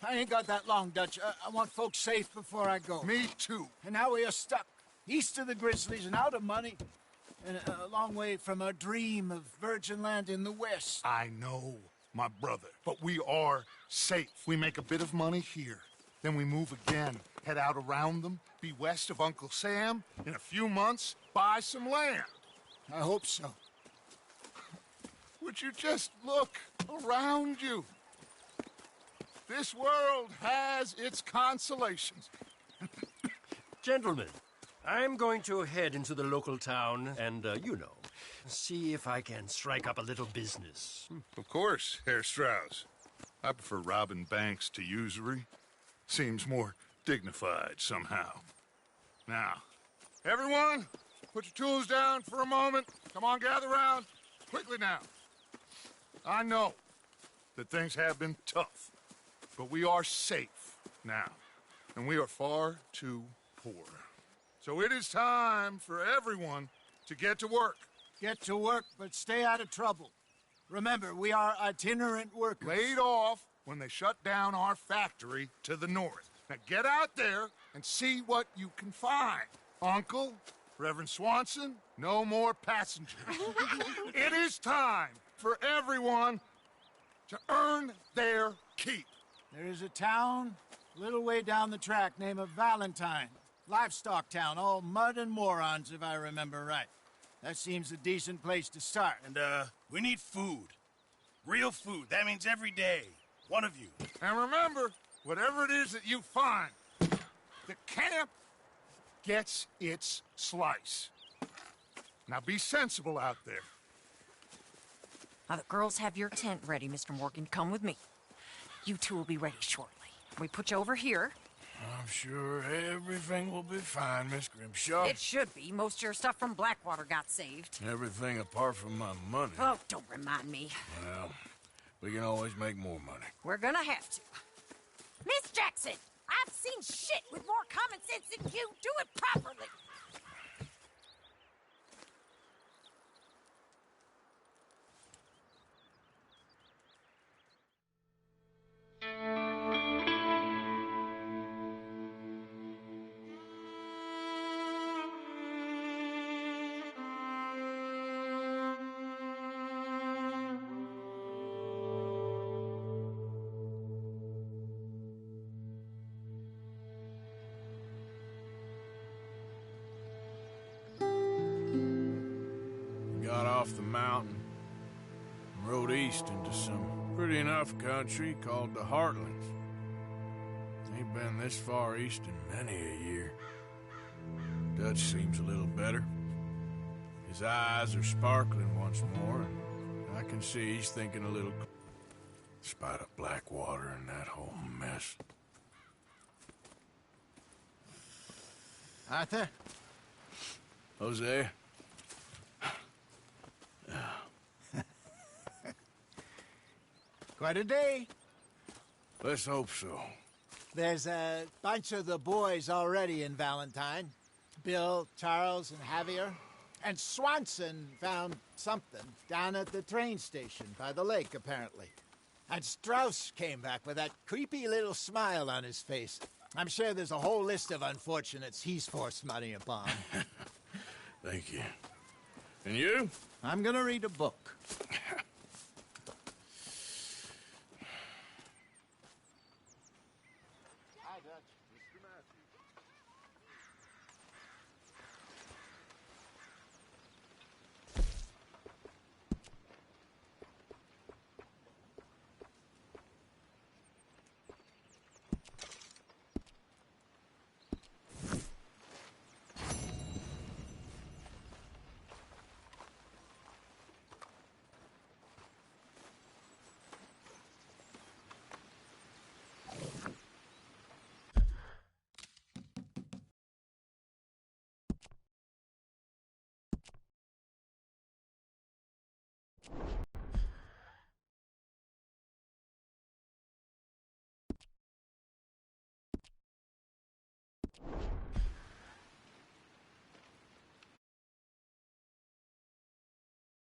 I ain't got that long, Dutch. I want folks safe before I go. Me too. And now we are stuck east of the Grizzlies and out of money. And a long way from our dream of virgin land in the west. I know, my brother. But we are safe. We make a bit of money here. Then we move again, head out around them, be west of Uncle Sam. In a few months, buy some land. I hope so. Would you just look around you? This world has its consolations. Gentlemen, I'm going to head into the local town and, see if I can strike up a little business. Of course, Herr Strauss. I prefer robbing banks to usury. Seems more dignified somehow. Now, everyone, put your tools down for a moment. Come on, gather round. Quickly now. I know that things have been tough, but we are safe now, and we are far too poor. So it is time for everyone to get to work. Get to work, but stay out of trouble. Remember, we are itinerant workers. Laid off when they shut down our factory to the north. Now get out there and see what you can find. Uncle, Reverend Swanson, no more passengers. It is time for everyone to earn their keep. There is a town a little way down the track named Valentine. Livestock town, all mud and morons, if I remember right. That seems a decent place to start. And, we need food. Real food. That means every day. One of you. And remember, whatever it is that you find, the camp gets its slice. Now be sensible out there. Now, the girls have your tent ready, Mr. Morgan. Come with me. You two will be ready shortly. We put you over here. I'm sure everything will be fine, Miss Grimshaw. It should be. Most of your stuff from Blackwater got saved. Everything apart from my money. Oh, don't remind me. Well, we can always make more money. We're gonna have to. Miss Jackson, I've seen shit with more common sense than you. Do it properly. Got off the mountain and rode east into some pretty enough country called the Heartlands. Ain't been this far east in many a year. Dutch seems a little better. His eyes are sparkling once more, and I can see he's thinking a little... Despite of Blackwater and that whole mess. Arthur? Hosea? Quite a day. Let's hope so. There's a bunch of the boys already in Valentine. Bill, Charles, and Javier. And Swanson found something down at the train station by the lake, apparently. And Strauss came back with that creepy little smile on his face. I'm sure there's a whole list of unfortunates he's forced money upon. Thank you. And you? I'm gonna read a book.